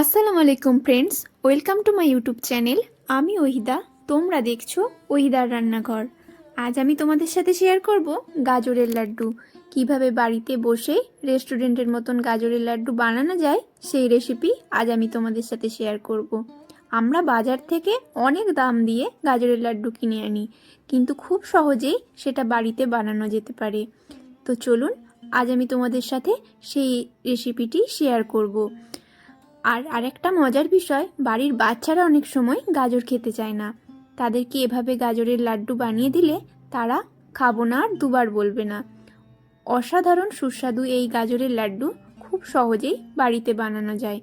আসসালামু আলাইকুম friends, welcome to my YouTube channel. আমি ওহিদা, তোমরা দেখছো ওহিদার রান্নাঘর। আজ আমি তোমাদের সাথে শেয়ার করব গাজরের লাড্ডু। কিভাবে বাড়িতে বসে রেস্টুরেন্টের মতন গাজরের লাড্ডু বানানো যায় সেই রেসিপি আজ আমি তোমাদের সাথে শেয়ার করব। আমরা বাজার থেকে অনেক দাম দিয়ে গাজরের লাড্ডু কিনে আনি, কিন্তু খুব সহজেই সেটা বাড়িতে বানানো যেতে পারে। তো চলুন আজ আমি তোমাদের সাথে সেই রেসিপিটি শেয়ার করব। আর আরেকটা মজার বিষয়, বাড়ির বাচ্চারা অনেক সময় গাজর খেতে চায় না। তাদেরকে এভাবে গাজরের লাড্ডু বানিয়ে দিলে তারা খাবো না আর দুবার বলবে না। অসাধারণ সুস্বাদু এই গাজরের লাড্ডু খুব সহজেই বাড়িতে বানানো যায়।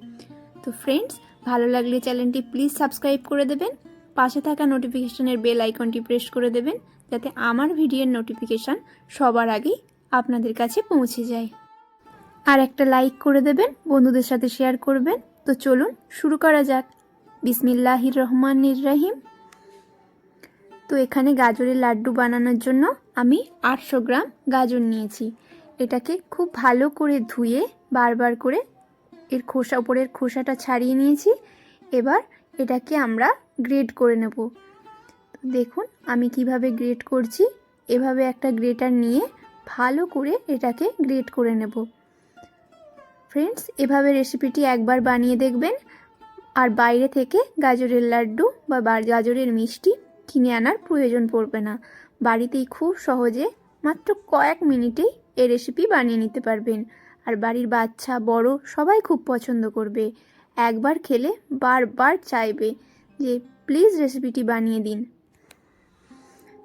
তো ফ্রেন্ডস, ভালো লাগলে চ্যানেলটি প্লিজ সাবস্ক্রাইব করে দেবেন, পাশে থাকা নোটিফিকেশনের বেল আইকনটি প্রেস করে দেবেন, যাতে আমার ভিডিওর নোটিফিকেশান সবার আগেই আপনাদের কাছে পৌঁছে যায়। আর একটা লাইক করে দেবেন, বন্ধুদের সাথে শেয়ার করবেন। তো চলুন শুরু করা যাক। বিসমিল্লাহির রহমানির রহিম। তো এখানে গাজরের লাড্ডু বানানোর জন্য আমি 800 গ্রাম গাজর নিয়েছি। এটাকে খুব ভালো করে ধুয়ে বারবার করে এর উপরের খোসাটা ছাড়িয়ে নিয়েছি। এবার এটাকে আমরা গ্রেট করে নেব। দেখুন আমি কিভাবে গ্রেট করছি। এভাবে একটা গ্রেটার নিয়ে ভালো করে এটাকে গ্রেট করে নেব। ফ্রেন্ডস, এভাবে রেসিপিটি একবার বানিয়ে দেখবেন, আর বাইরে থেকে গাজরের লাড্ডু বা গাজরের মিষ্টি কিনে আনার প্রয়োজন পড়বে না। বাড়িতেই খুব সহজে মাত্র কয়েক মিনিটেই এই রেসিপি বানিয়ে নিতে পারবেন। আর বাড়ির বাচ্চা বড় সবাই খুব পছন্দ করবে। একবার খেলে বারবার চাইবে যে প্লিজ রেসিপিটি বানিয়ে দিন।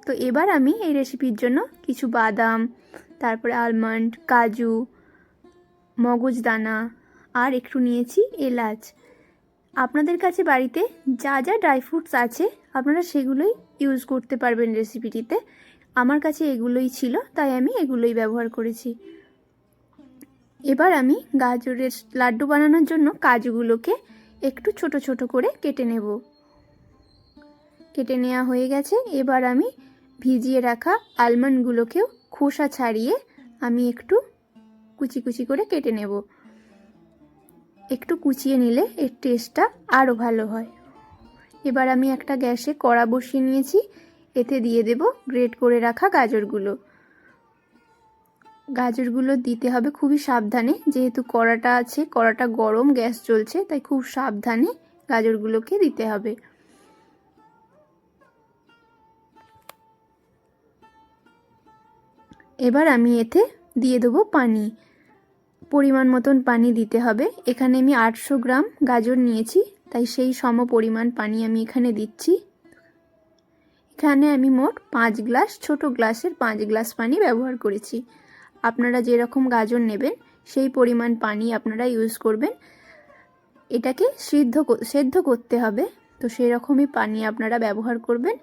তো এবার আমি এই রেসিপির জন্য কিছু বাদাম, তারপরে আলমন্ড, কাজু, মগজদানা আর একটু নিয়েছি এলাচ। আপনাদের কাছে বাড়িতে যা যা ড্রাই ফ্রুটস আছে আপনারা সেগুলোই ইউজ করতে পারবেন রেসিপিটিতে। আমার কাছে এগুলোই ছিল, তাই আমি এগুলোই ব্যবহার করেছি। এবার আমি গাজরের লাড্ডু বানানোর জন্য কাজুগুলোকে একটু ছোট ছোট করে কেটে নেব। কেটে নেওয়া হয়ে গেছে। এবার আমি ভিজিয়ে রাখা আলমন্ডগুলোকেও খোসা ছাড়িয়ে আমি একটু কুচি কুচি করে কেটে নেব। একটু কুচিয়ে নিলে এর টেস্টটা আরও ভালো হয়। এবার আমি একটা গ্যাসে কড়া বসিয়ে নিয়েছি। এতে দিয়ে দেব গ্রেট করে রাখা গাজরগুলো। গাজরগুলো দিতে হবে খুবই সাবধানে, যেহেতু কড়াটা আছে, কড়াটা গরম, গ্যাস চলছে, তাই খুব সাবধানে গাজরগুলোকে দিতে হবে। এবার আমি এতে দিয়ে দেবো পানি। পরিমাণ মতন পানি দিতে হবে। এখানে আমি 800 গ্রাম গাজর নিয়েছি, তাই সেই সম পরিমাণ পানি আমি এখানে দিচ্ছি। এখানে আমি মোট 5 গ্লাস, ছোট গ্লাসের 5 গ্লাস পানি ব্যবহার করেছি। আপনারা যেরকম গাজর নেবেন সেই পরিমাণ পানি আপনারা ইউজ করবেন। এটাকে সেদ্ধ করতে হবে, তো সেই রকমই পানি আপনারা ব্যবহার করবেন।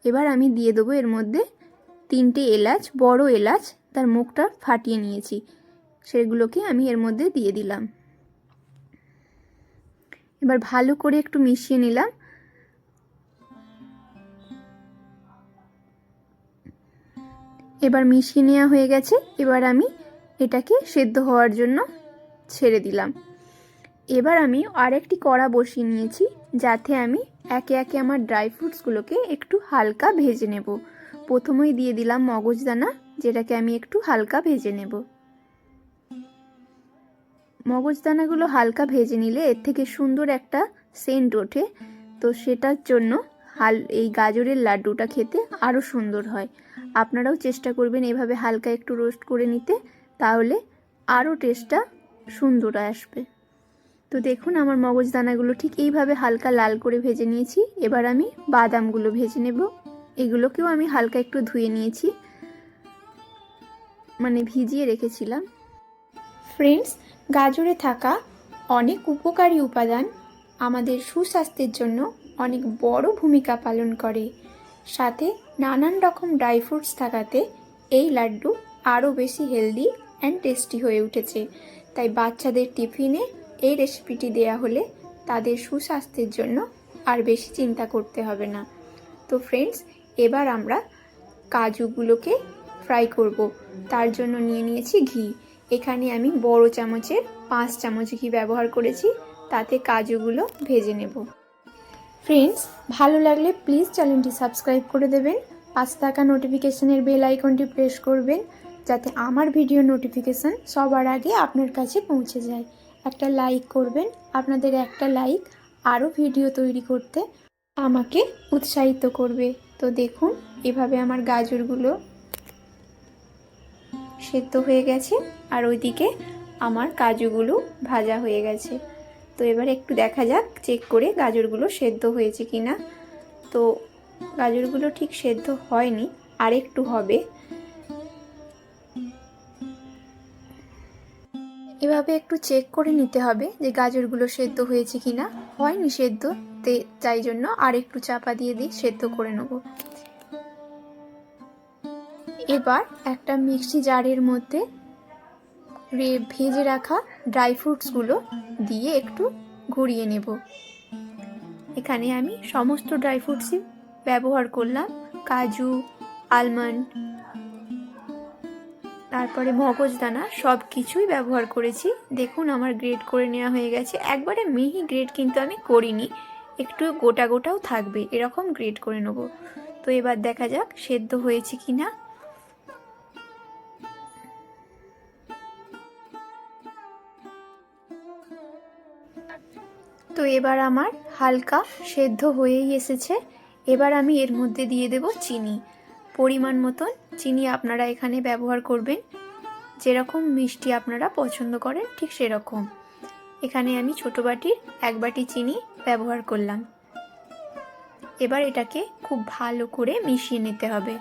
এবার আমি দিয়ে দেবো এর মধ্যে 3টে এলাচ, বড় এলাচ, তার মুখটা ফাটিয়ে নিয়েছি, সেগুলোকে আমি এর মধ্যে দিয়ে দিলাম। এবার ভালো করে একটু মিশিয়ে নিলাম। এবার মিশিয়ে নেওয়া হয়ে গেছে। এবার আমি এটাকে সেদ্ধ হওয়ার জন্য ছেড়ে দিলাম। এবার আমি আরেকটি কড়া বসিয়ে নিয়েছি, যাতে আমি একে একে আমার ড্রাই ফ্রুটসগুলোকে একটু হালকা ভেজে নেব। প্রথমেই দিয়ে দিলাম মগজদানা, যেটাকে আমি একটু হালকা ভেজে নেব। মগজদানাগুলো হালকা ভেজে নিলে এর থেকে সুন্দর একটা সেন্ট ওঠে, তো সেটার জন্য এই গাজরের লাড্ডুটা খেতে আরও সুন্দর হয়। আপনারাও চেষ্টা করবেন এভাবে হালকা একটু রোস্ট করে নিতে, তাহলে আরও টেস্টটা সুন্দর আসবে। তো দেখুন আমার মগজদানাগুলো ঠিক এইভাবে হালকা লাল করে ভেজে নিয়েছি। এবার আমি বাদামগুলো ভেজে নেব। এগুলোকেও আমি হালকা একটু ধুয়ে নিয়েছি, মানে ভিজিয়ে রেখেছিলাম। ফ্রেন্ডস, গাজরে থাকা অনেক উপকারী উপাদান আমাদের সুস্বাস্থ্যের জন্য অনেক বড় ভূমিকা পালন করে। সাথে নানান রকম ড্রাই ফ্রুটস থাকাতে এই লাড্ডু আরও বেশি হেলদি অ্যান্ড টেস্টি হয়ে উঠেছে। তাই বাচ্চাদের টিফিনে এই রেসিপিটি দেয়া হলে তাদের সুস্বাস্থ্যের জন্য আর বেশি চিন্তা করতে হবে না। তো ফ্রেন্ডস, এবার আমরা কাজুগুলোকে ফ্রাই করব। তার জন্য নিয়ে নিয়েছি ঘি। এখানে আমি বড় চামচের 5 চামচ ঘি ব্যবহার করেছি। তাতে কাজুগুলো ভেজে নেব। ফ্রেন্ডস, ভালো লাগলে প্লিজ চ্যানেলটি সাবস্ক্রাইব করে দেবেন, পাশে থাকা নোটিফিকেশনের বেল আইকনটি প্রেস করবেন যাতে আমার ভিডিও নোটিফিকেশান সবার আগে আপনার কাছে পৌঁছে যায়। একটা লাইক করবেন, আপনাদের একটা লাইক আরও ভিডিও তৈরি করতে আমাকে উৎসাহিত করবে। তো দেখুন, এভাবে আমার গাজরগুলো সেদ্ধ হয়ে গেছে আর ওইদিকে আমার কাজুগুলো ভাজা হয়ে গেছে। তো এবার একটু দেখা যাক চেক করে গাজরগুলো সেদ্ধ হয়েছে কিনা। তো গাজরগুলো ঠিক সেদ্ধ হয়নি, আর একটু হবে। এভাবে একটু চেক করে নিতে হবে যে গাজরগুলো সেদ্ধ হয়েছে কিনা। হয়নি সেদ্ধ, তাই জন্য আর একটু চাপা দিয়ে সেদ্ধ করে নেব। এবার একটা মিক্সি জারের মধ্যে ভেজে রাখা ড্রাই ফ্রুটসগুলো দিয়ে একটু ঘুরিয়ে নেব। এখানে আমি সমস্ত ড্রাই ফ্রুটসই ব্যবহার করলাম, কাজু, আলমন্ড, তারপরে মগজদানা, সব কিছুই ব্যবহার করেছি। দেখুন আমার গ্রেট করে নেওয়া হয়ে গেছে। একবারে মিহি গ্রেট কিন্তু আমি করিনি, একটু গোটা গোটাও থাকবে এরকম গ্রেট করে নেব। তো এবার দেখা যাক সেদ্ধ হয়েছে কিনা। তো এবার আমার হালকা সেদ্ধ হয়েই এসেছে। এবার আমি এর মধ্যে দিয়ে দেব চিনি, পরিমাণ মতন চিনি আপনারা এখানে ব্যবহার করবেন, যেরকম মিষ্টি আপনারা পছন্দ করেন ঠিক সেরকম। এখানে আমি ছোট বাটির 1 বাটি চিনি ব্যবহার করলাম। এবার এটাকে খুব ভালো করে মিশিয়ে নিতে হবে।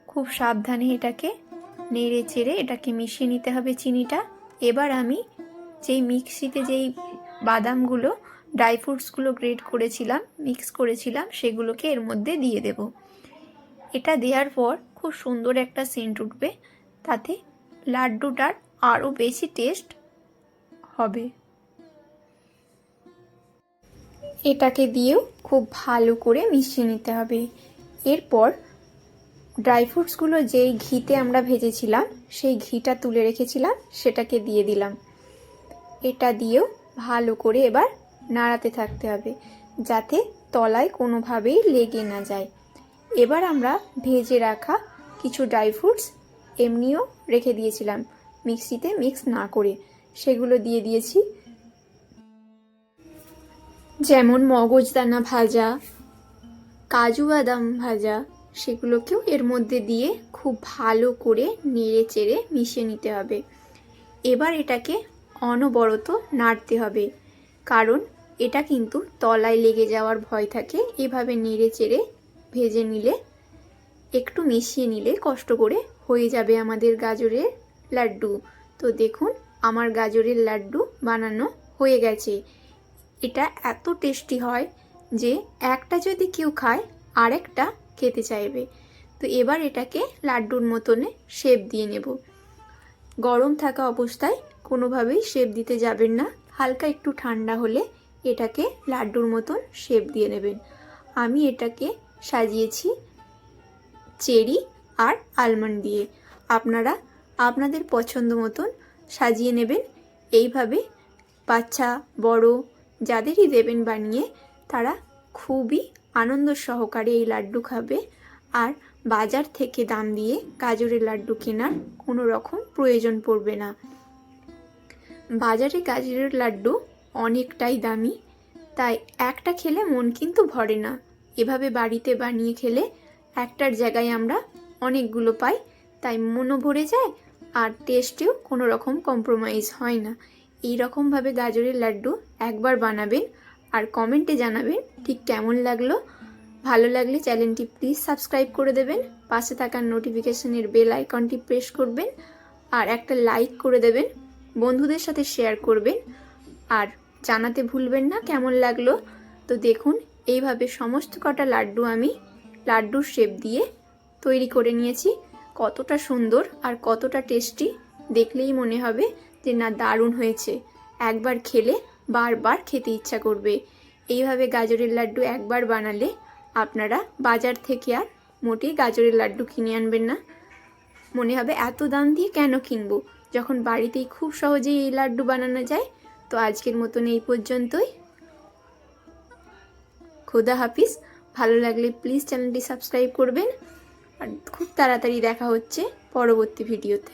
খুব সাবধানে এটাকে নেড়ে চেড়ে এটাকে মিশিয়ে নিতে হবে চিনিটা। এবার আমি যেই মিক্সিতে যেই বাদামগুলো, ড্রাই ফ্রুটসগুলো গ্রেট করেছিলাম, মিক্স করেছিলাম, সেগুলোকে এর মধ্যে দিয়ে দেব। এটা দেওয়ার পর খুব সুন্দর একটা সেন্ট উঠবে, তাতে লাড্ডুটার আরও বেশি টেস্ট হবে। এটাকে দিয়েও খুব ভালো করে মিশিয়ে নিতে হবে। এরপর ড্রাই ফ্রুটসগুলো যেই ঘিতে আমরা ভেজেছিলাম, সেই ঘিটা তুলে রেখেছিলাম, সেটাকে দিয়ে দিলাম। এটা দিয়েও ভালো করে এবার নাড়াতে থাকতে হবে যাতে তলায় কোনোভাবেই লেগে না যায়। এবার আমরা ভেজে রাখা কিছু ড্রাই ফ্রুটস এমনিও রেখে দিয়েছিলাম মিক্সিতে মিক্স না করে, সেগুলো দিয়ে দিয়েছি। যেমন মগজদানা ভাজা, কাজু বাদাম ভাজা, সেগুলোকেও এর মধ্যে দিয়ে খুব ভালো করে নেড়ে চেড়ে মিশিয়ে নিতে হবে। এবার এটাকে অনবরত নাড়তে হবে, কারণ এটা কিন্তু তলায় লেগে যাওয়ার ভয় থাকে। এভাবে নেড়ে চেড়ে ভেজে নিলে, একটু মিশিয়ে নিলে কষ্ট করে হয়ে যাবে আমাদের গাজরের লাড্ডু। তো দেখুন আমার গাজরের লাড্ডু বানানো হয়ে গেছে। এটা এত টেস্টি হয় যে একটা যদি কেউ খায় আরেকটা খেতে চাইবে। তো এবার এটাকে লাড্ডুর মতনে শেপ দিয়ে নেব। গরম থাকা অবস্থায় কোনোভাবেই শেপ দিতে যাবেন না, হালকা একটু ঠান্ডা হলে এটাকে লাড্ডুর মতন শেপ দিয়ে নেবেন। আমি এটাকে সাজিয়েছি চেরি আর আলমন্ড দিয়ে। আপনারা আপনাদের পছন্দ মতন সাজিয়ে নেবেন। এইভাবে বাচ্চা বড় যাদেরই দেবেন বানিয়ে, তারা খুবই আনন্দ সহকারে এই লাড্ডু খাবে। আর বাজার থেকে দাম দিয়ে গাজরের লাড্ডু কেনার কোনো রকম প্রয়োজন পড়বে না। বাজারে গাজরের লাড্ডু অনেকটাই দামি, তাই একটা খেলে মন কিন্তু ভরে না। এভাবে বাড়িতে বানিয়ে খেলে একটার জায়গায় আমরা অনেকগুলো পাই, তাই মনও ভরে যায় আর টেস্টেও কোনো রকম কম্প্রোমাইজ হয় না। এই রকমভাবে গাজরের লাড্ডু একবার বানাবেন আর কমেন্টে জানাবেন ঠিক কেমন লাগলো। ভালো লাগলে চ্যানেলটি প্লিজ সাবস্ক্রাইব করে দেবেন, পাশে থাকা নোটিফিকেশনের বেল আইকনটি প্রেস করবেন আর একটা লাইক করে দেবেন, বন্ধুদের সাথে শেয়ার করবেন আর জানাতে ভুলবেন না কেমন লাগলো। তো দেখুন এইভাবে সমস্ত কটা লাড্ডু আমি লাড্ডুর শেপ দিয়ে তৈরি করে নিয়েছি। কতটা সুন্দর আর কতটা টেস্টি, দেখলেই মনে হবে যে না, দারুণ হয়েছে। একবার খেলে বারবার খেতে ইচ্ছা করবে। এইভাবে গাজরের লাড্ডু একবার বানালে আপনারা বাজার থেকে আর মোটেই গাজরের লাড্ডু কিনে আনবেন না। মনে হবে এত দাম দিয়ে কেন কিনবো, যখন বাড়িতেই খুব সহজেই এই লাড্ডু বানানো যায়। তো আজকের মতন এই পর্যন্তই। খোদা হাফিজ। ভালো লাগলে প্লিজ চ্যানেলটি সাবস্ক্রাইব করবেন। আর খুব তাড়াতাড়ি দেখা হচ্ছে পরবর্তী ভিডিওতে।